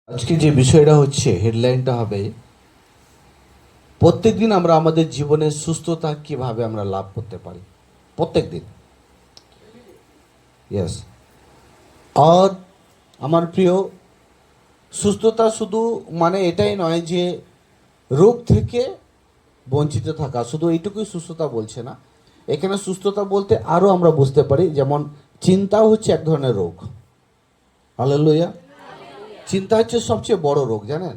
আজকে যে বিষয়টা হচ্ছে হেডলাইনটা হবে প্রত্যেকদিন আমরা আমাদের জীবনে সুস্থতা কিভাবে আমরা লাভ করতে পারি প্রত্যেক দিন। ইয়েস। আর আমার প্রিয়, সুস্থতা শুধু মানে এটাই নয় যে রোগ থেকে বঞ্চিত থাকা, শুধু এইটুকুই সুস্থতা বলছে না। এখানে সুস্থতা বলতে আরও আমরা বুঝতে পারি, যেমন চিন্তাও হচ্ছে এক ধরনের রোগ। হালেলুয়া। চিন্তা হচ্ছে সবচেয়ে বড় রোগ, জানেন?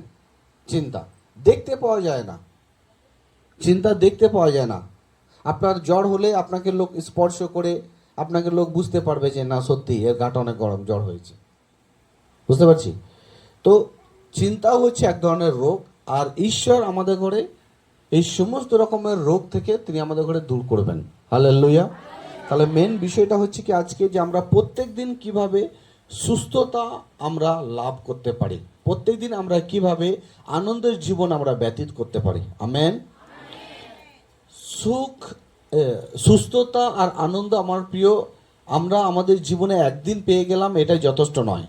চিন্তা দেখতে পাওয়া যায় না, চিন্তা দেখতে পাওয়া যায় না। আপনার জ্বর হলে আপনাকে লোক স্পর্শ করে আপনাকে লোক বুঝতে পারবে যে না, সত্যি এর গাটা অনেক গরম, জ্বর হয়েছে। বুঝতে পারছি তো। চিন্তাও হচ্ছে এক ধরনের রোগ। আর ঈশ্বর আমাদের ঘরে এই সমস্ত রকমের রোগ থেকে তিনি আমাদের ঘরে দূর করবেন। হালেলুয়া। তাহলে মেন বিষয়টা হচ্ছে কি আজকে, যে আমরা প্রত্যেক দিন কিভাবে সুস্থতা আমরা লাভ করতে পারি, প্রত্যেক দিন আমরা কিভাবে আনন্দের জীবন আমরা ব্যতীত করতে পারি। আমেন। সুখ, সুস্থতা আর আনন্দ আমার প্রিয়, আমরা আমাদের জীবনে একদিন পেয়ে গেলাম এটাই যথেষ্ট নয়।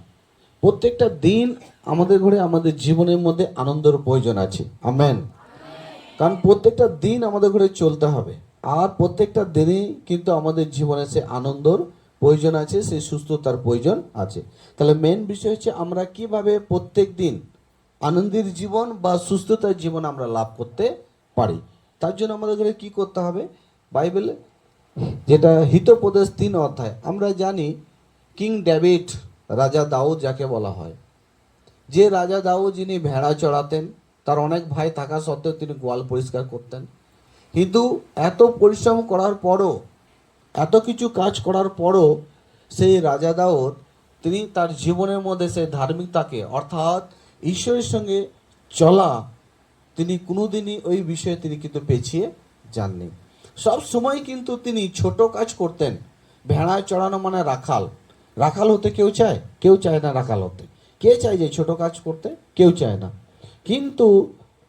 প্রত্যেকটা দিন আমাদের ঘরে আমাদের জীবনের মধ্যে আনন্দের প্রয়োজন আছে। আমেন। কারণ প্রত্যেকটা দিন আমাদের ঘরে চলতে হবে, আর প্রত্যেকটা দিনই কিন্তু আমাদের জীবনে সে আনন্দর প্রয়োজন আছে, সেই সুস্থতার প্রয়োজন আছে। তাহলে মেন বিষয় হচ্ছে আমরা কিভাবে প্রত্যেক দিন আনন্দের জীবন বা সুস্থতার জীবন আমরা লাভ করতে পারি। তার জন্য আমাদের ঘরে কি করতে হবে? বাইবেলে যেটা হিতোপদেশ 3 অধ্যায়, আমরা জানি কিং ডেভিড, রাজা দাউদ যাকে বলা হয়, যে রাজা দাউদ যিনি ভেড়া চড়াতেন, তার অনেক ভাই থাকা সত্ত্বেও তিনি গোয়াল পরিষ্কার করতেন। কিন্তু এত পরিশ্রম করার পরও, এত কিছু কাজ করার পরও সেই রাজা দাউদ তিনি তার জীবনের মধ্যে সেই ধার্মিকতাকে, অর্থাৎ ঈশ্বরের সঙ্গে চলা, তিনি কোনোদিনই ওই বিষয়ে তিনি কিন্তু পেছিয়ে যাননি। সব সময় কিন্তু তিনি ছোট কাজ করতেন। ভেড়ায় চড়ানো মানে রাখাল, রাখাল হতে কেউ চায়? কেউ চায় না রাখাল হতে। কে চায় যে ছোট কাজ করতে? কেউ চায় না। কিন্তু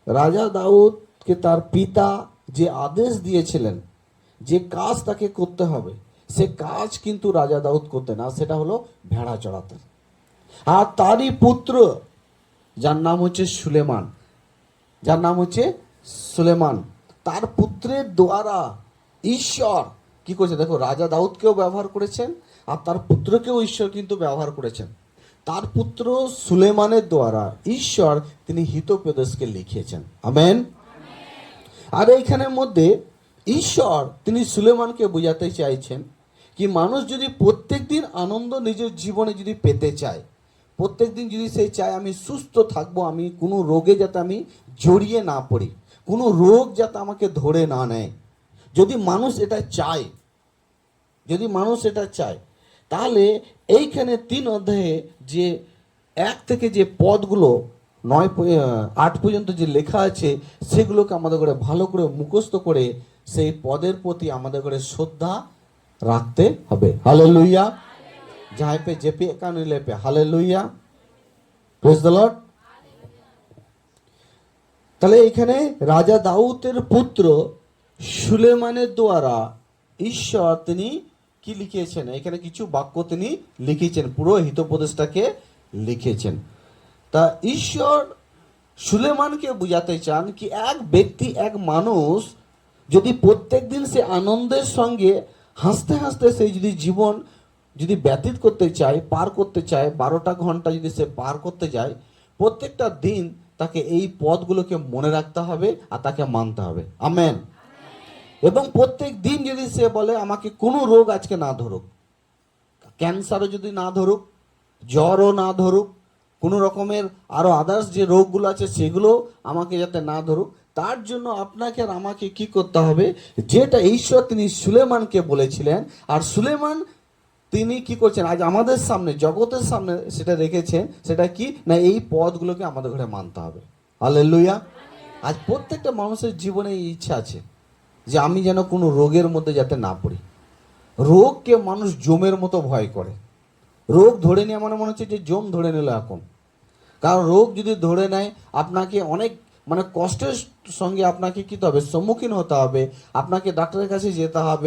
রাজা দাউদকে তার পিতা যে আদেশ দিয়েছিলেন, যে কাজ তাকে করতে হবে, সে কাজ কিন্তু রাজা দাউদ করতেন, আর সেটা হলো ভেড়া চড়াতেন। আর তারই পুত্র, যার নাম হচ্ছে সুলেমান, যার নাম হচ্ছে সুলেমান, তার পুত্রের দ্বারা ঈশ্বর কি করেছে দেখো, রাজা দাউদকেও ব্যবহার করেছেন, আর তার পুত্রকেও ঈশ্বর কিন্তু ব্যবহার করেছেন। তার পুত্র সুলেমানের দ্বারা ঈশ্বর তিনি হিতোপদেশকে লিখিয়েছেন। আমেন। আর এইখানের মধ্যে ঈশ্বর তিনি সুলেমানকে বোঝাতে চাইছেন কি, মানুষ যদি প্রত্যেক দিন আনন্দ নিজের জীবনে যদি পেতে চায়, প্রত্যেক দিন যদি সে চায় আমি সুস্থ থাকবো, আমি কোনো রোগে যাতে আমি জড়িয়ে না পড়ি, কোনো রোগ যাতে আমাকে ধরে না নেয়, যদি মানুষ এটা চায়, যদি মানুষ এটা চায়, তাহলে এইখানে 3 অধ্যায়ে যে 1 থেকে যে পদগুলো 8 পর্যন্ত যে লেখা আছে, সেগুলোকে আমাদের করে ভালো করে মুখস্থ করে সেই পদের প্রতি আমাদের করে শ্রদ্ধা রাখতে হবে। হালেলুয়া। যাই পে জেপি কানুলে পে হালেলুয়া। Praise the Lord. তাহলে এখানে রাজা দাউদের পুত্র সুলেমানের দ্বারা ঈশ্বর তিনি কি লিখিয়েছেন, এখানে কিছু বাক্য তিনি লিখেছেন, পুরো হিতোপদেশটাকে লিখেছেন। তা ঈশ্বর সুলেমানকে বুঝাতে চান কি, এক ব্যক্তি, এক মানুষ যদি প্রত্যেক দিন সে আনন্দের সঙ্গে হাসতে হাসতে সেই যদি জীবন যদি ব্যতীত করতে চায়, পার করতে চায়, 12টা ঘন্টা যদি সে পার করতে যায়, প্রত্যেকটা দিন তাকে এই পদগুলোকে মনে রাখতে হবে আর তাকে মানতে হবে। আমেন। এবং প্রত্যেক দিন যদি সে বলে আমাকে কোনো রোগ আজকে না ধরুক, ক্যান্সারও যদি না ধরুক, জ্বরও না ধরুক, কোনো রকমের আরও আদার্স যে রোগগুলো আছে সেগুলো আমাকে যাতে না ধরুক, তার জন্য আপনাকে আর আমাকে কি করতে হবে, যেটা ঈশ্বর তিনি সুলেমানকে বলেছিলেন, আর সুলেমান তিনি কি করছেন আজ আমাদের সামনে, জগতের সামনে সেটা রেখেছেন, সেটা কি না, এই পদগুলোকে আমাদের ঘরে মানতে হবে। হালেলুয়া। আজ প্রত্যেকটা মানুষের জীবনে এই ইচ্ছা আছে যে আমি যেন কোনো রোগের মধ্যে যাতে না পড়ি। রোগকে মানুষ জমের মতো ভয় করে। রোগ ধরে নিয়ে আমার মনে হচ্ছে যে জম ধরে নিল এখন। কারণ রোগ যদি ধরে নেয় আপনাকে অনেক মানে কষ্টের সঙ্গে আপনাকে কি হবে, সম্মুখীন হতে হবে, আপনাকে ডাক্তারের কাছে যেতে হবে,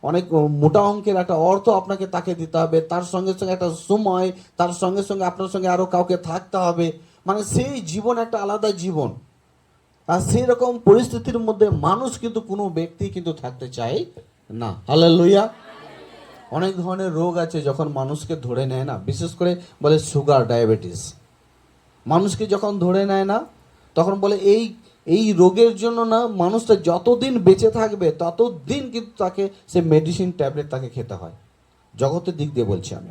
অনেক মোটা অঙ্কের একটা অর্থ আপনাকে তাকে দিতে হবে, তার সঙ্গে সঙ্গে একটা সময়, তার সঙ্গে সঙ্গে আপনার সঙ্গে আরো কাউকে থাকতে হবে, মানে সেই জীবন একটা আলাদা জীবন। আর সেই রকম পরিস্থিতির মধ্যে মানুষ কিন্তু কোনো ব্যক্তি কিন্তু থাকতে চায় না। হালেলুয়া। অনেক ধরনের রোগ আছে যখন মানুষকে ধরে নেয় না, বিশেষ করে বলে সুগার, ডায়াবেটিস, মানুষকে যখন ধরে নেয় না তখন বলে এই এই রোগের জন্য না মানুষটা যতদিন বেঁচে থাকবে ততদিন কিন্তু তাকে সে মেডিসিন ট্যাবলেট তাকে খেতে হয়। জগতের দিক দিয়ে বলছি আমি,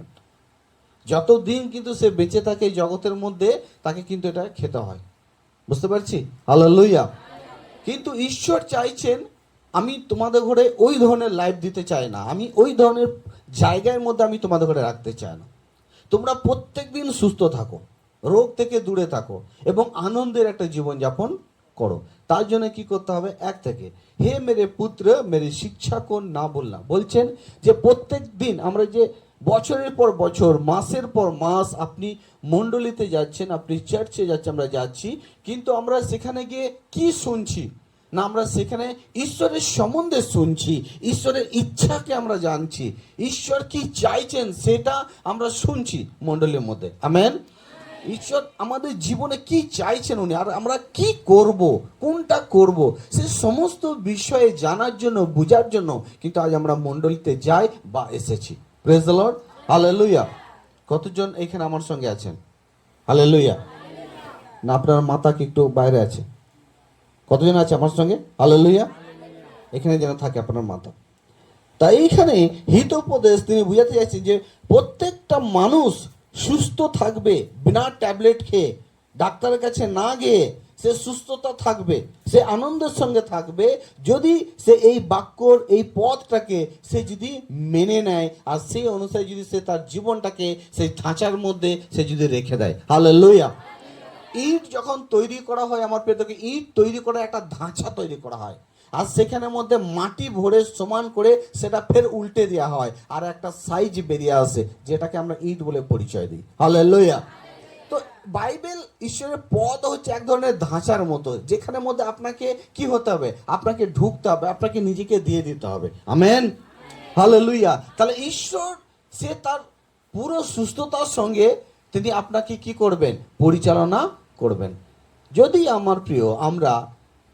যতদিন কিন্তু সে বেঁচে থাকে এই জগতের মধ্যে তাকে কিন্তু এটা খেতে হয়। বুঝতে পারছি? হালেলুয়া। কিন্তু ঈশ্বর চাইছেন আমি তোমাদের ঘরে ওই ধরনের লাইফ দিতে চাই না, আমি ওই ধরনের জায়গার মধ্যে আমি তোমাদের ঘরে রাখতে চাই না। তোমরা প্রত্যেক দিন সুস্থ থাকো, রোগ থেকে দূরে থাকো এবং আনন্দের একটা জীবনযাপন করো। তার জন্য কি করতে হবে? এক থেকে হে মেরে পুত্র মেরে শিক্ষা কোন না বললাম, বলছেন যে প্রত্যেক দিন আমরা যে বছরের পর বছর, মাসের পর মাস আপনি মণ্ডলীতে যাচ্ছেন, আপনি চার্চে যাচ্ছেন, আমরা যাচ্ছি, কিন্তু আমরা সেখানে গিয়ে কি শুনছি না, আমরা সেখানে ঈশ্বরের সম্বন্ধে শুনছি, ঈশ্বরের ইচ্ছাকে আমরা জানছি, ঈশ্বর কি চাইছেন সেটা আমরা শুনছি মণ্ডলীর মধ্যে। আমেন। ঈশ্বর আমাদের জীবনে কি চাইছেন উনি, আর আমরা কি করব, কোনটা করব, সে সমস্ত বিষয়ে জানার জন্য, বোঝার জন্য কিন্তু আজ আমরা মণ্ডলীতে যাই বা এসেছি। Praise the Lord. হালেলুয়া। কতজন এখানে আমার সঙ্গে আছেন? হালেলুয়া। না আপনার মাথা কি একটু বাইরে আছে? কতজন আছে আমার সঙ্গে? হালেলুয়া। এখানে যেন থাকে আপনার মাথা। তাই এইখানে হিতোপদেশ তিনি বুঝাতে চাইছেন যে প্রত্যেকটা মানুষ সুস্থ থাকবে, বিনা ট্যাবলেট খেয়ে, ডাক্তারের কাছে না গিয়ে সে সুস্থতা থাকবে, সে আনন্দের সঙ্গে থাকবে যদি সে এই বাক্যর এই পথটাকে সে যদি মেনে নেয় আর সেই অনুসারে যদি সে তার জীবনটাকে সেই ধাঁচার মধ্যে সে যদি রেখে দেয়। হালেলুয়া। ইট যখন তৈরি করা হয় আমার প্রিয়কে, ইট তৈরি করা একটা ধাঁচা তৈরি করা হয়, আর সেখানের মধ্যে মাটি ভরে সমান করে সেটা ফের উল্টে দেওয়া হয় আর একটা সাইজ বেরিয়ে আসে যেটাকে আমরা ইট বলে পরিচয় দিই। হালেলুয়া। তো বাইবেল, ঈশ্বরের পদ হচ্ছে এক ধরনের ধাঁচার মতো, যেখানের মধ্যে আপনাকে কি হতে হবে, আপনাকে ঢুকতে হবে, আপনাকে নিজেকে দিয়ে দিতে হবে। আমেন। হালেলুয়া। তাহলে ঈশ্বর সে তার পুরো সুস্থতার সঙ্গে তিনি আপনাকে কি করবেন? পরিচালনা করবেন। যদি আমার প্রিয় আমরা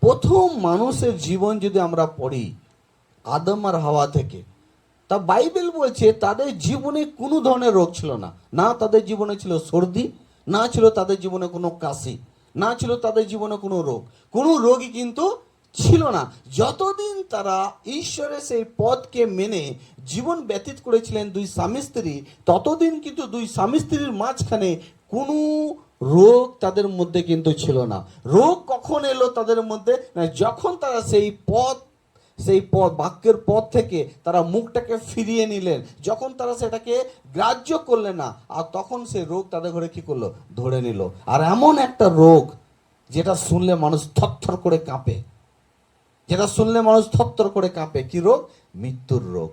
প্রথম মানুষের জীবন যদি আমরা পড়ি আদম আর হাওয়া থেকে, তা বাইবেল বলছে তাদের জীবনে কোনো ধরনের রোগ ছিল না, না তাদের জীবনে ছিল সর্দি, না ছিল তাদের জীবনে কোনো কাশি, না ছিল তাদের জীবনে কোনো রোগ, কোনো রোগই কিন্তু ছিল না। যতদিন তারা ঈশ্বরের সেই পথকে মেনে জীবন ব্যতীত করেছিলেন দুই স্বামী স্ত্রী, ততদিন কিন্তু দুই স্বামী স্ত্রীর মাঝখানে কোনো রোগ তাদের মধ্যে কিন্তু ছিল না। রোগ কখন এলো তাদের মধ্যে? না, যখন তারা সেই পথ বাক্যের পথ থেকে তারা মুখটাকে ফিরিয়ে নিলেন, যখন তারা সেটাকে গ্রাহ্য করলেন না, আর তখন সেই রোগ তাদের ঘরে কি করলো? ধরে নিল। আর এমন একটা রোগ যেটা শুনলে মানুষ থরথর করে কাঁপে, যেটা শুনলে মানুষ থরথর করে কাঁপে, কি রোগ? মৃত্যুর রোগ।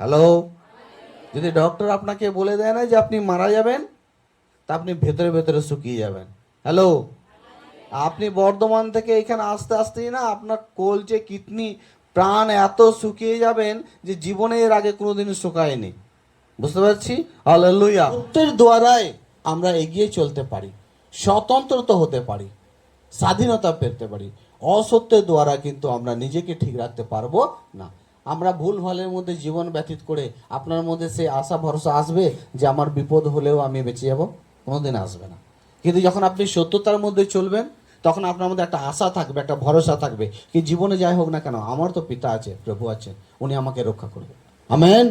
হ্যালো। যদি ডক্টর আপনাকে বলে দেয় না যে আপনি মারা যাবেন, তা আপনি ভেতরে ভেতরে শুকিয়ে যাবেন। হ্যালো। আপনি বর্ধমান থেকে এখানে আসতে আসতেই না আপনার কলজে, কিডনি, প্রাণ এত শুকিয়ে যাবেন যে জীবনে এর আগে কোনোদিন শুকায়নি। বুঝতে পারছি? হালেলুয়া। সত্যের দ্বারাই আমরা এগিয়ে চলতে পারি, স্বতন্ত্রতা হতে পারি, স্বাধীনতা পেতে পারি। অসত্যের দ্বারা কিন্তু আমরা নিজেকে ঠিক রাখতে পারবো না। আমরা ভুল ভালের মধ্যে জীবন ব্যতীত করে আপনার মধ্যে সেই আশা ভরসা আসবে যে আমার বিপদ হলেও আমি বেঁচে যাব? কোনোদিন আসবে না। কিন্তু যখন আপনি সত্যতার মধ্যে চলবেন তখন আপনার মধ্যে একটা আশা থাকবে, একটা ভরসা থাকবে কি জীবনে যাই হোক না কেন আমার তো পিতা আছে, প্রভু আছে, উনি আমাকে রক্ষা করবে। আমেন।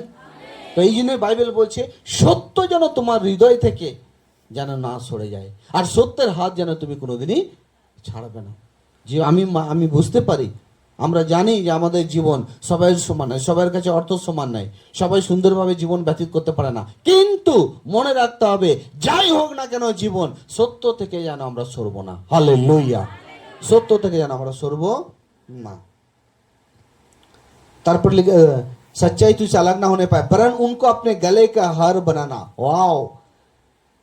তো এই জন্যই বাইবেল বলছে সত্য যেন তোমার হৃদয় থেকে যেন না সরে যায়, আর সত্যের হাত যেন তুমি কোনোদিনই ছাড়বে না। যে আমি বুঝতে পারি, আমরা জানি যে আমাদের জীবন সবাই সমান নয়, সবার কাছে অর্থ সমান নয়, সবাই সুন্দরভাবে জীবন ব্যতীত করতে পারে না, কিন্তু মনে রাখতে হবে যাই হোক না কেন জীবন সত্য থেকে যেন আমরা সরব না। হালেলুয়া। সত্য থেকে যেন আমরা সরব না। তারপর লিখে सच्चाई तुझसे अलग ना होने पाए वरन उनको अपने गले का हार बनाना। वाओ।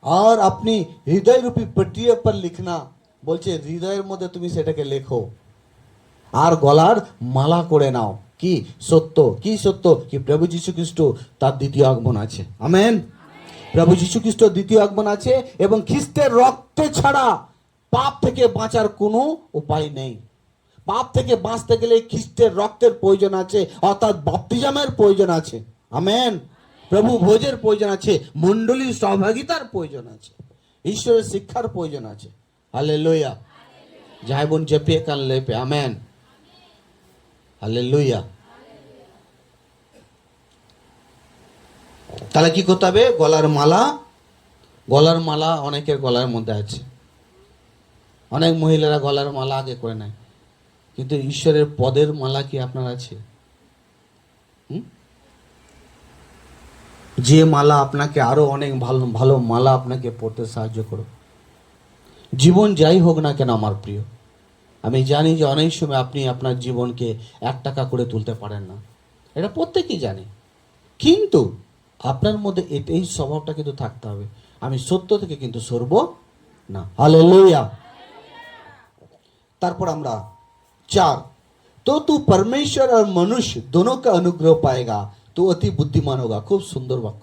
और अपनी हृदय रूपी पट्टियों पर लिखना বলছে হৃদয়ের মধ্যে তুমি সেটাকে লেখো আর গলার মালা করে নাও। কি সত্য? কি সত্য? কি প্রভু যীশু খ্রিস্ট তার দ্বিতীয় আগমন আছে। আমেন। প্রভু যীশু খ্রিস্ট দ্বিতীয় আগমন আছে এবং খ্রিস্টের রক্তে ছাড়া পাপ থেকে বাঁচার কোনো উপায় নেই। পাপ থেকে বাঁচতে গেলে খ্রিস্টের রক্তের প্রয়োজন আছে, অর্থাৎ বাপ্তিজমের প্রয়োজন আছে। আমেন। প্রভু ভোজের প্রয়োজন আছে, মণ্ডলীর সহভাগিতার প্রয়োজন আছে, ঈশ্বরের শিক্ষার প্রয়োজন আছে। হালেলুয়া। যাই বোন জেপিয়ে কান লেপে। আমেন। হালেলুয়া। তাহলে কি করতে হবে? গলার মালা। গলার মালা অনেকের গলার মধ্যে আছে, অনেক মহিলারা গলার মালা আগে করে নেয়, কিন্তু ঈশ্বরের পদের মালা কি আপনার আছে? যে মালা আপনাকে আরো অনেক ভালো ভালো মালা আপনাকে পড়তে সাহায্য করবে। জীবন যাই হোক না কেন আমার প্রিয়, আমি জানি যে অনেক সময় আপনি আপনার জীবনকে 1 টাকা করে তুলতে পারেন না, এটা প্রত্যেকেই জানে, কিন্তু আপনার মধ্যে এই স্বভাবটা কিন্তু থাকতে হবে, আমি সত্য থেকে কিন্তু সরব না। হালেলুয়া। তারপর আমরা 4, तो तू परमेश्वर और मनुष्य दोनों का अनुग्रह पाएगा, तो अति बुद्धिमान होगा। খুব সুন্দর বাক্য।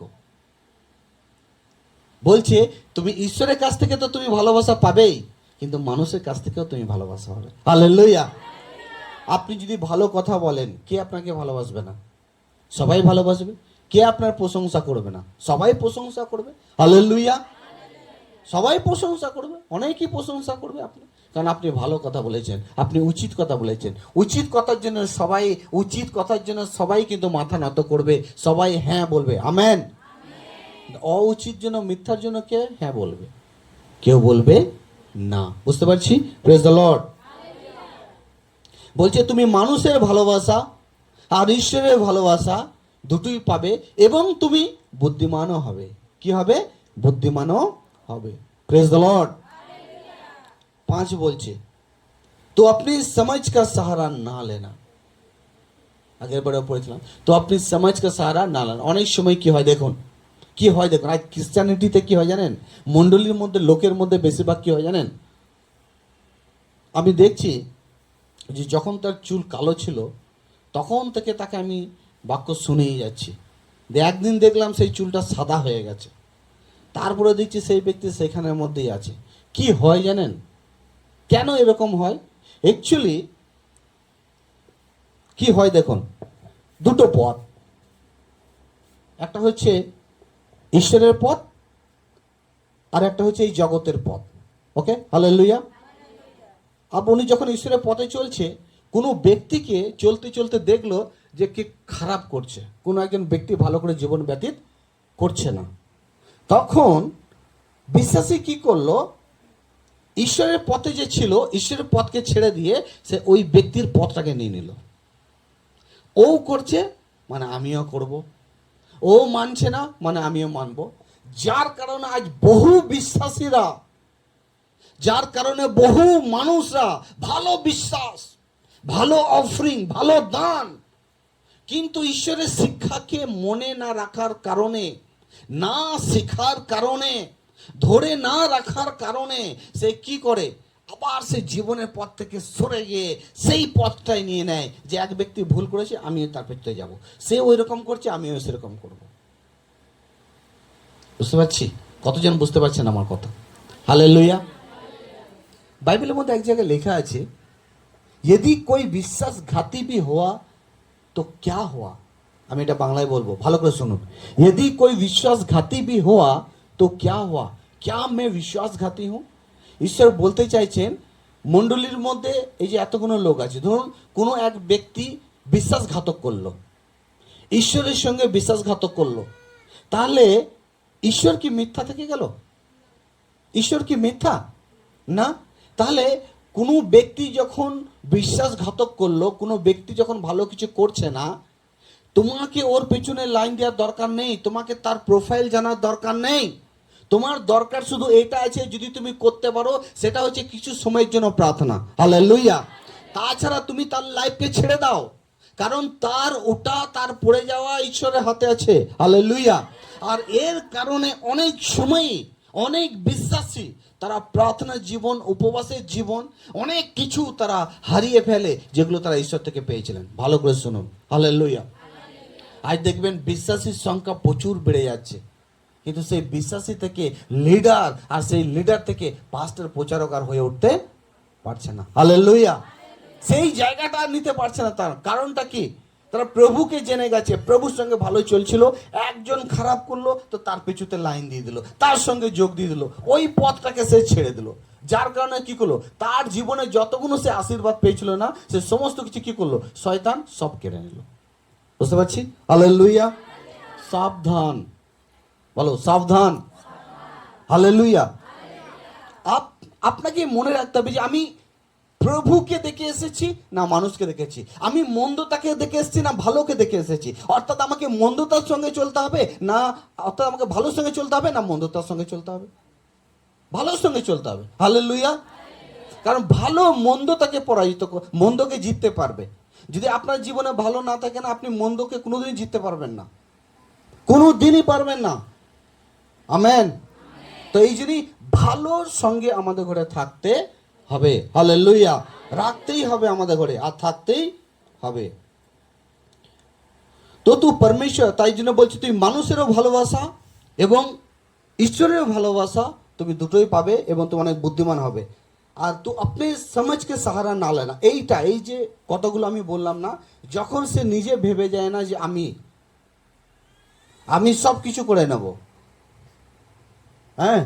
বলছে তুমি ঈশ্বরের কাছ থেকে তো তুমি ভালোবাসা পাবেই, কিন্তু মানুষের কাছ থেকেও তুমি ভালোবাসা পাবে। হালেলুয়া। আপনি যদি ভালো কথা বলেন, কে আপনাকে ভালোবাসবে না? সবাই ভালোবাসবে। কে আপনার প্রশংসা করবে না? সবাই প্রশংসা করবে। হালেলুয়া। সবাই প্রশংসা করবে, অনেকেই প্রশংসা করবে আপনি, কারণ আপনি ভালো কথা বলেছেন, আপনি উচিত কথা বলেছেন। উচিত কথার জন্য সবাই কিন্তু মাথা নত করবে, সবাই হ্যাঁ বলবে। আমেন। অউচিত জন্য, মিথ্যার জন্য কে হ্যাঁ বলবে? কেউ বলবে না। বুঝতে পারছি? Praise the Lord. বলছে তুমি মানুষের ভালোবাসা আর ঈশ্বরের ভালোবাসা দুটোই পাবে এবং তুমি বুদ্ধিমানও হবে। কি হবে? বুদ্ধিমানও হবে। Praise the Lord. 5 বলছে তো আপনি समझ का सहारा ना लेना। আগের বারে পড়েছিলাম, তো আপনি समझ का सहारा ना लेना। অনেক সময় কি হয় দেখুন, আজ ক্রিশ্চিয়ানিটিতে কি হয় জানেন? মণ্ডলীর মধ্যে, লোকের মধ্যে বেশিরভাগ কি হয় জানেন? আমি দেখছি যে যখন তার চুল কালো ছিল তখন থেকে তাকে আমি বাক্য শুনেই যাচ্ছি, একদিন দেখলাম সেই চুলটা সাদা হয়ে গেছে, তারপরে দেখছি সেই ব্যক্তি সেখানের মধ্যেই আছে। কি হয় জানেন? কেন এরকম হয়? অ্যাকচুয়ালি কি হয় দেখুন, দুটো পথ, একটা হচ্ছে ঈশ্বরের পথ আর একটা হচ্ছে এই জগতের পথ। ওকে, হালেলুয়া। উনি যখন ঈশ্বরের পথে চলছে, কোনো ব্যক্তিকে চলতে চলতে দেখলো যে কে খারাপ করছে, কোনো একজন ব্যক্তি ভালো করে জীবন ব্যতীত করছে না, তখন বিশ্বাসী কি করলো? ঈশ্বরের পথে যে ছিল, ঈশ্বরের পথকে ছেড়ে দিয়ে সে ওই ব্যক্তির পথটাকে নিয়ে নিল। ও করছে মানে আমিও করব, ও মানছে না মানে আমিও মানব। যার কারণে আজ বহু বিশ্বাসীরা, যার কারণে বহু মানুষরা ভালো বিশ্বাস, ভালো অফরিং, ভালো দান, কিন্তু ঈশ্বরের শিক্ষাকে মনে না রাখার কারণে, না শেখার কারণে, ধরে না রাখার কারণে সে কি করে? আবার সে জীবনের পথ থেকে সরে গিয়ে সেই পথটাই নিয়ে নেয় যে এক ব্যক্তি ভুল করেছে, আমিও তার পেছনে যাব, সে ওই রকম করছে, আমিও সেরকম করব। বুঝতে পারছি? কতজন বুঝতে পারছেন আমার কথা? হালেলুয়া। বাইবেলের মধ্যে এক জায়গায় লেখা আছে, यदि कोई विश्वासघाती भी हुआ तो क्या हुआ। আমি এটা বাংলায় বলবো, ভালো করে শুনুন। यदि कोई विश्वासघाती भी हुआ तो क्या हुआ, क्या मैं विश्वासघाती हूँ? ঈশ্বর বলতে চাইছেন মণ্ডলীর মধ্যে এই যে এতগুলো লোক আছে, ধরুন কোনো এক ব্যক্তি বিশ্বাসঘাতক করলো, ঈশ্বরের সঙ্গে বিশ্বাসঘাতক করলো, তাহলে ঈশ্বর কি মিথ্যা থেকে গেল? ঈশ্বর কি মিথ্যা? না। তাহলে কোনো ব্যক্তি যখন বিশ্বাসঘাতক করলো, কোনো ব্যক্তি যখন ভালো কিছু করছে না, তোমাকে ওর পেছনে লাইন দেওয়ার দরকার নেই, তোমাকে তার প্রোফাইল জানার দরকার নেই। তোমার দরকার শুধু এটা আছে, যদি তুমি করতে পারো, সেটা হচ্ছে কিছু সময়ের জন্য প্রার্থনা। হালেলুয়া। তাছাড়া তুমি তার লাইফকে ছেড়ে দাও, কারণ তার ওটা, তার পড়ে যাওয়া ঈশ্বরের হাতে আছে। হালেলুয়া। আর এর কারণে অনেক সময় অনেক বিশ্বাসী তারা প্রার্থনার জীবন, উপবাসের জীবন, অনেক কিছু তারা হারিয়ে ফেলে যেগুলো তারা ঈশ্বর থেকে পেয়েছিলেন। ভালো করে শুনুন, হালেলুয়া। আজ দেখবেন বিশ্বাসীর সংখ্যা প্রচুর বেড়ে যাচ্ছে, কিন্তু সেই বিশ্বাসী থেকে লিডার, আর সেই লিডার থেকে পাস্টর, প্রচারক আর হয়ে উঠতে পারছে না। হালেলুয়া। সেই জায়গাটা আর নিতে পারছে না। তার কারণটা কি? তারা প্রভুকে জেনে গেছে, প্রভুর সঙ্গে ভালো চলছিল, একজন খারাপ করলো তো তার পিছুতে লাইন দিয়ে দিল, তার সঙ্গে যোগ দিয়ে দিল, ওই পথটাকে সে ছেড়ে দিল। যার কারণে কি করলো, তার জীবনে যতগুলো সে আশীর্বাদ পেয়েছিল না, সে সমস্ত কিছু কি করলো, শয়তান সব কেড়ে নিল। বুঝতে পারছি? হালেলুয়া। সাবধান, বলো সাবধান। হালেলুয়া। আপনাকে মনে রাখতে হবে যে আমি প্রভুকে দেখে এসেছি না মানুষকে দেখেছি, আমি মন্দতাকে দেখে এসেছি না ভালোকে দেখে এসেছি। অর্থাৎ আমাকে মন্দতার সঙ্গে চলতে হবে না, অর্থাৎ আমাকে ভালোর সঙ্গে চলতে হবে না মন্দতার সঙ্গে চলতে হবে, ভালোর সঙ্গে চলতে হবে। হালেলুয়া। কারণ ভালো মন্দতাকে পরাজিত, মন্দকে জিততে পারবে। যদি আপনার জীবনে ভালো না থাকে না, আপনি মন্দকে কোনোদিনই জিততে পারবেন না, কোনোদিনই পারবেন না। আমেন। তো এই জন্যই ভালোর সঙ্গে আমাদের ঘরে থাকতে হবে। হালেলুয়া। রাখতেই হবে আমাদের ঘরে, আর থাকতেই হবে। তো তুই পরমেশ্বর, তাই জন্য বলছি তুই মানুষেরও ভালোবাসা এবং ঈশ্বরেরও ভালোবাসা, তুমি দুটোই পাবে এবং তুমি অনেক বুদ্ধিমান হবে। আর তুই আপনি সমাজকে সাহারা না লেনা। এইটা, এই যে কতগুলো আমি বললাম না, যখন সে নিজে ভেবে যায় না যে আমি সব কিছু করে নেব, হ্যাঁ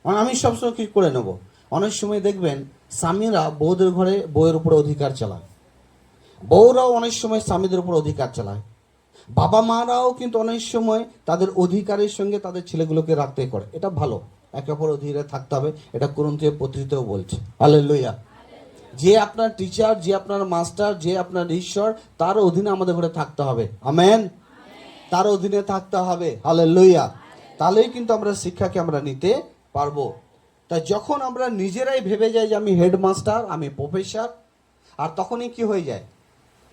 আমি সবসময় কি করে নেব। অনেক সময় দেখবেন স্বামীরা বউদের ঘরে বউয়ের উপর অধিকার চালায়, বউরাও অনেক সময় স্বামীদের উপর অধিকার চালায়, বাবা মারাও কিন্তু অনেক সময় তাদের অধিকারের সঙ্গে তাদের ছেলেগুলোকে রাখতে করে। এটা ভালো, একে অপর অধীনে থাকতে হবে, এটা করন্থীয় পত্রিকাতেও বলছে। হালেলুয়া। যে আপনার টিচার, যে আপনার মাস্টার, যে আপনার ঈশ্বর, তার অধীনে আমাদের ঘরে থাকতে হবে। আমেন। তার অধীনে থাকতে হবে। হালেলুয়া। তাহলেই কিন্তু আমরা শিক্ষাকে আমরা নিতে পারবো। তাই যখন আমরা নিজেরাই ভেবে যাই যে আমি হেডমাস্টার, আমি প্রফেসর, আর তখনই কি হয়ে যায়,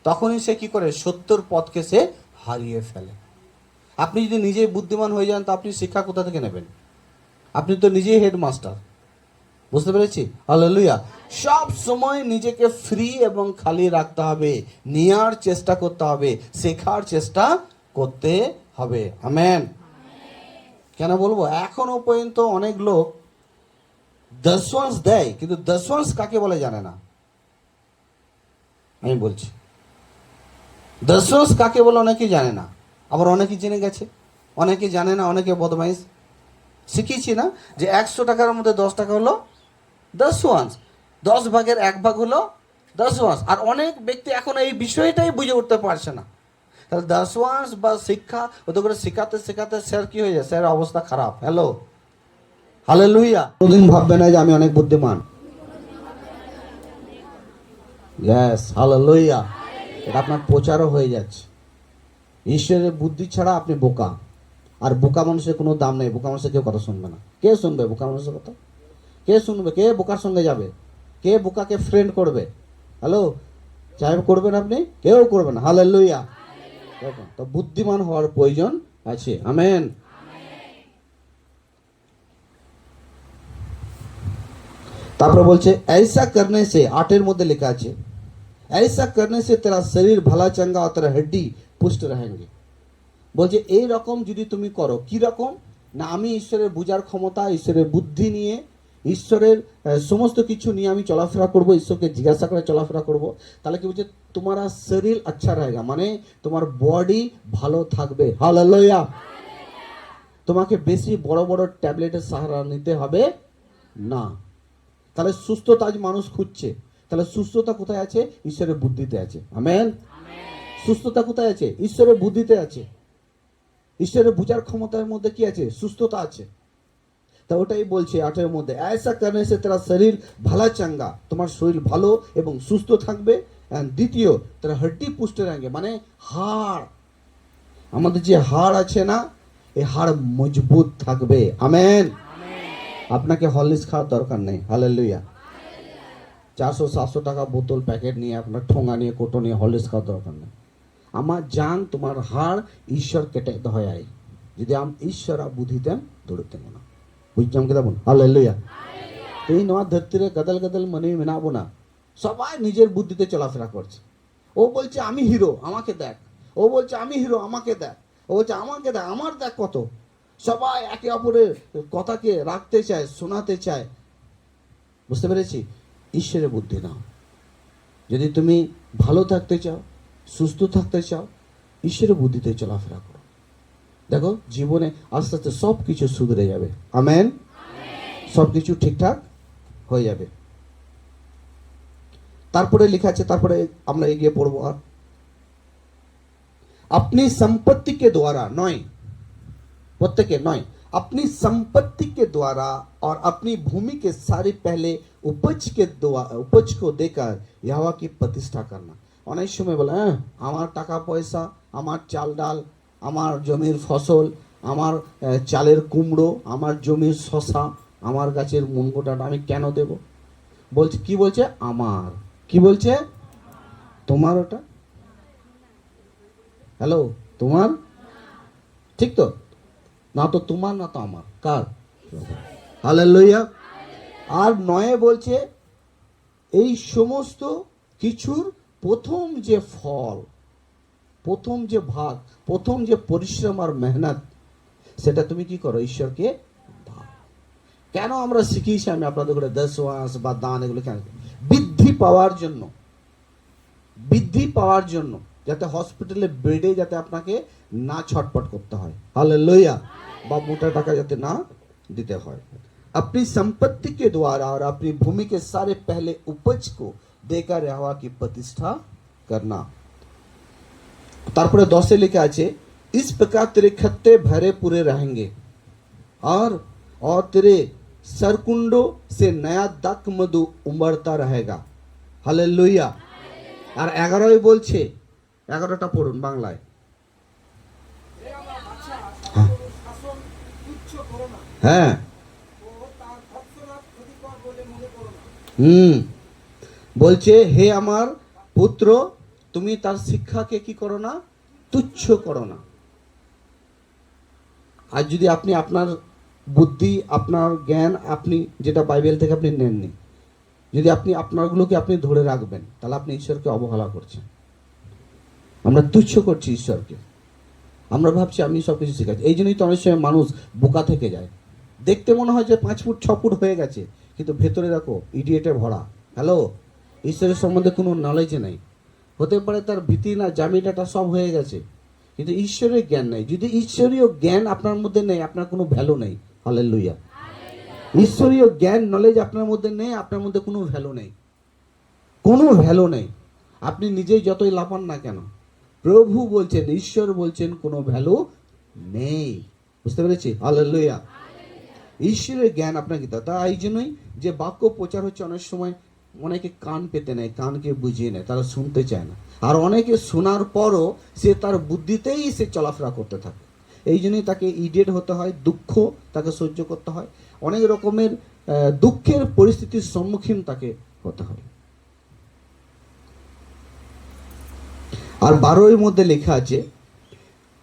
তখনই সে কি করে, সত্যর পথকে সে হারিয়ে ফেলে। আপনি যদি নিজেই বুদ্ধিমান হয়ে যান, তো আপনি শিক্ষা কোথা থেকে নেবেন? আপনি তো নিজেই হেডমাস্টার। বুঝতে পেরেছি? হালেলুয়া। সব সময় নিজেকে ফ্রি এবং খালি রাখতে হবে, নেওয়ার চেষ্টা করতে হবে, শেখার চেষ্টা করতে হবে। আমেন। কেন বলবো, এখনো পর্যন্ত অনেক লোক দশওয়ান্স দেয়, কিন্তু দশওয়ান্স কাকে বলে জানে না। আমি বলছি দশওয়ান্স কাকে বলে অনেকে জানে না, আবার অনেকে জেনে গেছে, অনেকে জানে না, অনেকে বদমাইশ। শিখিয়েছি না যে 100 টাকার মধ্যে 10 টাকা হলো দশওয়ান্স, 10 ভাগের 1 ভাগ হলো দশওয়ান্স। আর অনেক ব্যক্তি এখন এই বিষয়টাই বুঝে উঠতে পারছে না। তাহলে দশওয়ান্স বা শিক্ষা, ওদের করে শেখাতে শেখাতে স্যার কি হয়ে যায়, স্যার অবস্থা খারাপ। Hello, hallelujah. কোনদিন ভাববে না যে আমি অনেক বুদ্ধিমান। Yes, hallelujah. এটা আপনার প্রচারও হয়ে যাচ্ছে। ঈশ্বরের বুদ্ধি ছাড়া আপনি বোকা, আর বোকা মানুষের কোনো দাম নেই। বোকা মানুষের কেউ কথা শুনবে না। কে শুনবে বোকা মানুষের কথা? কে শুনবে? কে বোকার সঙ্গে যাবে? কে বোকাকে ফ্রেন্ড করবে? হ্যালো, সাহেব করবেন আপনি? কেউ করবে না। হালেলুয়া। দেখুন, তো বুদ্ধিমান হওয়ার প্রয়োজন আছে। আমেন। তারপরে বলছে ऐसा करने से, 8 মধ্যে লেখা আছে, ऐसा करने से तेरा शरीर भला चंगा और तेरा हड्डी पुष्ट रहेंगे। বলছে এই রকম যদি তুমি করো, কি রকম না, আমি ঈশ্বরের বুঝার ক্ষমতা, ঈশ্বরের বুদ্ধি নিয়ে, ঈশ্বরের সমস্ত কিছু নিয়ে আমি চলাফেরা করব, ঈশ্বরকে জিজ্ঞাসা করে চলাফেরা করব, তাহলে কি বলছে, তোমারা শরীর আচ্ছা रहेगा, মানে তোমার বডি ভালো থাকবে। হালেলুয়া। তোমাকে বেশি বড় বড় ট্যাবলেটের সাহারা নিতে হবে না। তাহলে সুস্থতা আজ মানুষ খুঁজছে, তাহলে সুস্থতা কোথায় আছে? ঈশ্বরের বুদ্ধিতে আছে। আমেন। সুস্থতা কোথায় আছে? ঈশ্বরের বুদ্ধিতে আছে। ঈশ্বরের বুঝার ক্ষমতার মধ্যে কি আছে? সুস্থতা আছে। তা ওটাই বলছে 8 মধ্যে, ऐसा करने से तेरा शरीर भला चंगा, তোমার শরীর ভালো এবং সুস্থ থাকবে। দ্বিতীয়, তেরা হাড্ডি পুষ্ট रहेंगे, মানে হাড়, আমাদের যে হাড় আছে না, এই হাড় মজবুত থাকবে। আমেন। আপনাকে হরলিক্স খাওয়ার দরকার নেই। হালেলুয়া। 400-700 টাকা বোতল প্যাকেট নিয়ে, আপনার ঠোঙা নিয়ে, কোটো নিয়ে হরলিক্স খাওয়ার দরকার নেই। আমার জান তোমার হাড় ঈশ্বর কেটে দয়াই, যদি আমি ঈশ্বর বুঝিতেন দৌড়তেন না। বুঝলাম কি তেমন? হালেলুয়া। এই নয়া ধরতিরে গদল গদল মনে মেনাবো না। সবাই নিজের বুদ্ধিতে চলাফেরা করছে। ও বলছে আমি হিরো, আমাকে দেখ। ও বলছে আমি হিরো, আমাকে দেখ। ও বলছে আমাকে দেখ, আমার দেখ কত। সবাই একে অপরের কথাকে রাখতে চায়, শোনাতে চায়। বুঝতে পেরেছি? ঈশ্বরের বুদ্ধি নাও। যদি তুমি ভালো থাকতে চাও, সুস্থ থাকতে চাও, ঈশ্বরের বুদ্ধিতে চলাফেরা করো। দেখো জীবনে আস্তে আস্তে সব কিছু সুধরে যাবে। আমেন। সব কিছু ঠিকঠাক হয়ে যাবে। তারপরে লেখা আছে, তারপরে আমরা এগিয়ে পড়বো। আর अपनी संपत्ति के द्वारा नॉय, प्रत्येक नॉय, अपनी संपत्ति के द्वारा और अपनी भूमि के सारे पहले उपज के द्वारा, उपज को देकर यहोवा की प्रतिष्ठा करना। অনেক সময় বলে হ্যাঁ আমার টাকা পয়সা, আমার চাল ডাল, আমার জমির ফসল, আমার চালের কুমড়ো, আমার জমির শশা, আমার গাছের মুনগোটা আমি কেন দেব? বলছে কি বলছে? আমার। কি বলছে? তোমার ওটা। হ্যালো, তোমার? ঠিক তো? না তো তোমার, না তো আমার, কার? হালেলুয়া। আর নয়ে বলছে এই সমস্ত কিছুর প্রথম যে ফল, প্রথম যে ভাগ, প্রথম যে পরিশ্রম আর মেহনত, সেটা তুমি কি করো? ঈশ্বরকে দাও। কেন আমরা শিখিয়েছি আমি আপনাদের করে দশওয়াস বা দান এগুলো কেন? বৃদ্ধি পাওয়ার জন্য, বৃদ্ধি পাওয়ার জন্য, যাতে হসপিটালে বেডে যাতে আপনাকে না ছটপট করতে হয়। हालेलुया। বা মোটা টাকা যাতে না দিতে হয়। अपनी संपत्ति के द्वारा और अपनी भूमि के सारे पहले उपज को देकर यहोवा की प्रतिष्ठा करना। तारपरे 10 लिखा আছে इस प्रकार तेरे खत्ते भरे पूरे रहेंगे और तेरे सरकुंडों से नया दक मधु उमड़ता रहेगा। हालेलुया। আর 11ই বলছে, 11টা পড়ুন বাংলায়। হ্যাঁ, বলছে হে আমার পুত্র তুমি তার শিক্ষাকে কি করো না? তুচ্ছ করো না। আর যদি আপনি আপনার বুদ্ধি, আপনার জ্ঞান, আপনি যেটা বাইবেল থেকে আপনি নেননি, যদি আপনি আপনারগুলোকে আপনি ধরে রাখবেন, তাহলে আপনি ঈশ্বরকে অবহেলা করছেন। আমরা তুচ্ছ করছি ঈশ্বরকে। আমরা ভাবছি আমি সব কিছু শিখাচ্ছি। এই জন্যই তো অনেক সময় মানুষ বোকা থেকে যায়। দেখতে মনে হয় যে 5 ফুট 6 ফুট হয়ে গেছে, কিন্তু ভেতরে দেখো ইডিয়েটে ভরা। হ্যালো, ঈশ্বরের সম্বন্ধে কোনো নলেজ নেই। হতে পারে তার ভীতি না জামিটাটা সব হয়ে গেছে, কিন্তু ঈশ্বরের জ্ঞান নেই। যদি ঈশ্বরীয় জ্ঞান আপনার মধ্যে নেই, আপনার কোনো ভ্যালু নেই। হালেলুয়া। ঈশ্বরীয় জ্ঞান নলেজ আপনার মধ্যে নেই, আপনার মধ্যে কোনো ভ্যালু নেই, কোনো ভ্যালু নেই। আপনি নিজেই যতই লাফান না কেন, প্রভু বলছেন, ঈশ্বর বলছেন কোনো ভ্যালু নেই। বুঝতে পেরেছি? হালেলুয়া। ঈশ্বরের জ্ঞান আপনাকে দাও। তা এই জন্যই যে বাক্য প্রচার হচ্ছে, অনেক সময় অনেকে কান পেতে নেয়, কানকে বুঝিয়ে নেয়, তারা শুনতে চায় না। আর অনেকে শোনার পরও সে তার বুদ্ধিতেই সে চলাফেরা করতে থাকে। এই জন্যই তাকে ইডিয়েট হতে হয়, দুঃখ তাকে সহ্য করতে হয়, অনেক রকমের দুঃখের পরিস্থিতির সম্মুখীন তাকে হতে হয়। আর 12 মধ্যে লেখা আছে,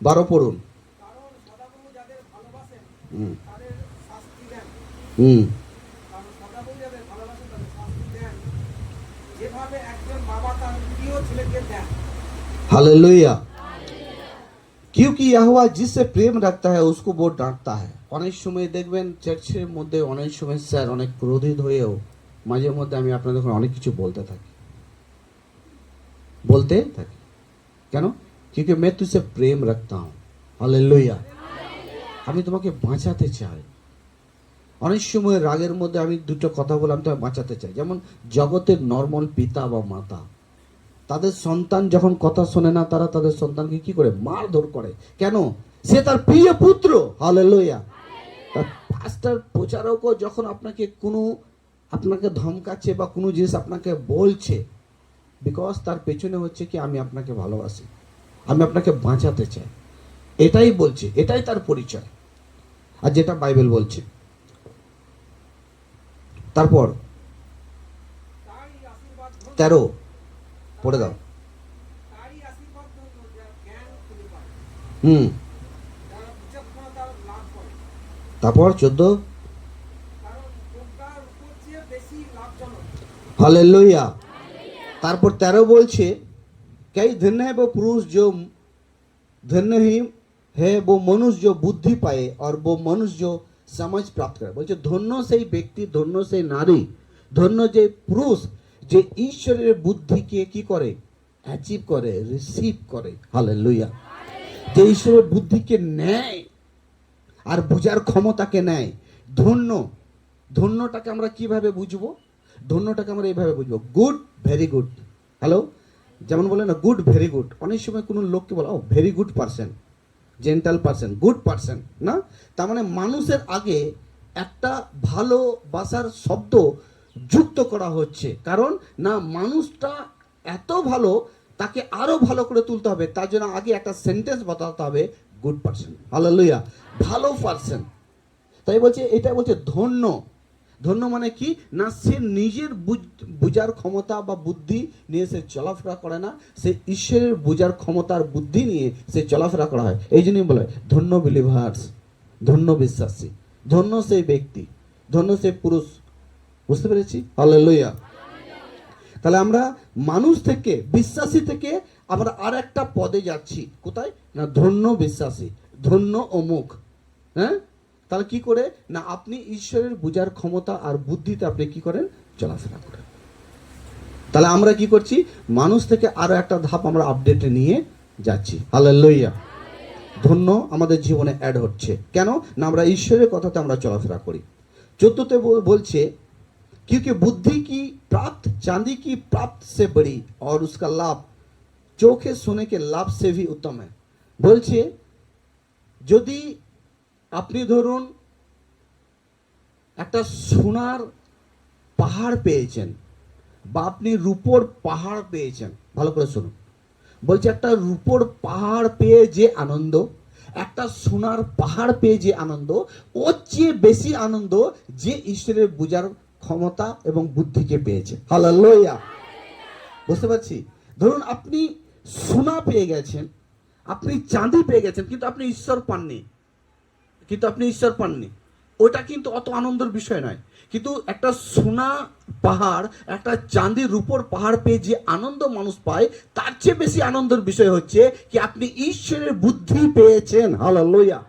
12 পড়ুন। हालेलुया। क्योंकि यहोवा जिससे प्रेम रखता है उसको वो डांटता है। অনেক সময় দেখবেন চার্চের মধ্যে অনেক সময় স্যার অনেক ক্রোধিত হয়েও মাঝে মধ্যে আমি আপনাদের অনেক কিছু বলতে থাকি। কেন? क्योंकि मैं तुझसे प्रेम रखता हूँ। हालेलुया। আমি তোমাকে বাঁচাতে চাই। অনেক সময় রাগের মধ্যে আমি দুটো কথা বলে আমি তোমাকে বাঁচাতে চাই। যেমন জগতের নর্মাল পিতা বা মাতা তাদের সন্তান যখন কথা শোনে না, তারা তাদের সন্তানকে কি করে? মারধর করে। কেন? সে তার প্রিয় পুত্র। হালেলুয়া। পাস্টার প্রচারকও যখন আপনাকে ধমকাচ্ছে বা কোনো জিনিস আপনাকে বলছে, বিকজ তার পেছনে হচ্ছে কি আমি আপনাকে ভালোবাসি, আমি আপনাকে বাঁচাতে চাই, এটাই বলছে, এটাই তার পরিচয়। আর যেটা বাইবেল বলছে। তারপর 13 পড়ে দাও। তারপর 14 हालेलुया। तारपर 13 बोलছে कई धन्य है वो पुरुष जो धन्य ही है वो मनुष्य जो बुद्धि पाए और वो मनुष्य जो समझ प्राप्त करे। बोलছে ধন্য সেই ব্যক্তি, ধন্য সেই নারী, ধন্য যে পুরুষ যে ঈশ্বরের বুদ্ধিকে কি করে, অ্যাচিভ করে, রিসিভ করে। হালেলুয়া। যে ঈশ্বরের বুদ্ধিকে নেয় আর বোঝার ক্ষমতাকে নেয়। ধন্য, ধন্যটাকে আমরা কিভাবে বুঝবো? ধন্যটাকে আমরা এইভাবে বুঝবো, গুড, ভেরি গুড। হ্যালো, যেমন বলে না গুড ভেরি গুড, অনেক সময় কোনো লোককে বলা ও very good person, gentle person, good person না, তার মানে মানুষের আগে একটা ভালোবাসার শব্দ যুক্ত করা হচ্ছে। কারণ না মানুষটা এত ভালো, তাকে আরো ভালো করে তুলতে হবে, তার জন্য আগে একটা সেন্টেন্স বাতাতে হবে, গুড পারসন। হালেলুয়া, ভালো পারসন। তাই বলছে, এটা বলছে ধন্য। ধন্য মানে কি না, সে নিজের বুঝার ক্ষমতা বা বুদ্ধি নিয়ে সে চলাফেরা করে না, সে ঈশ্বরের বুঝার ক্ষমতা আর বুদ্ধি নিয়ে সে চলাফেরা করা হয়। এই জন্যই বলে ধন্য বিলিভার্স, ধন্য বিশ্বাসী, ধন্য সেই ব্যক্তি, ধন্য সেই পুরুষ। বুঝতে পেরেছি? হালেলুয়া। তাহলে আমরা মানুষ থেকে, বিশ্বাসী থেকে আমরা আর একটা পদে যাচ্ছি। কোথায় না, ধন্য বিশ্বাসী, ধন্য অমুক। হ্যাঁ, তাহলে কি করে না, আপনি ঈশ্বরের বুঝার ক্ষমতা আর বুদ্ধিতে আপনি কি করেন, চলাফেরা করেন। তাহলে আমরা কি করছি, মানুষ থেকে আরো একটা ধাপ আমরা আপডেটে নিয়ে যাচ্ছি। হালেলুয়া। ধন্য আমাদের জীবনে অ্যাড হচ্ছে। কেন না, আমরা ঈশ্বরের কথাতে আমরা চলাফেরা করি। 14তে বলছে क्योंकि बुद्धि की प्राप्त चांदी की प्राप्त से बड़ी और उसका लाभ चोखे सोने के लाभ से भी उत्तम है। বলছে যদি আপনি ধরুন একটা সোনার পাহাড় পেয়েছেন বা আপনি রূপোর পাহাড় পেয়েছেন, ভালো করে শুনুন, বলছে একটা রূপোর পাহাড় পেয়ে যে আনন্দ, একটা সোনার পাহাড় পেয়ে যে আনন্দ, ওর চেয়ে বেশি আনন্দ যে ঈশ্বরের বুঝার ক্ষমতা এবং বুদ্ধিকে পেয়েছে। হালেলুয়া। বুঝতে পারছি? ধরুন আপনি সোনা পেয়ে গেছেন, আপনি চাঁদি পেয়ে গেছেন, কিন্তু আপনি ঈশ্বর পাননি, ওটা কিন্তু অত আনন্দের বিষয় নয়। কিন্তু একটা সোনা পাহাড়, একটা চাঁদি রূপোর পাহাড় পেয়ে যে আনন্দ মানুষ পায়, তার চেয়ে বেশি আনন্দের বিষয় হচ্ছে কি আপনি ঈশ্বরের বুদ্ধি পেয়েছেন। হালেলুয়া।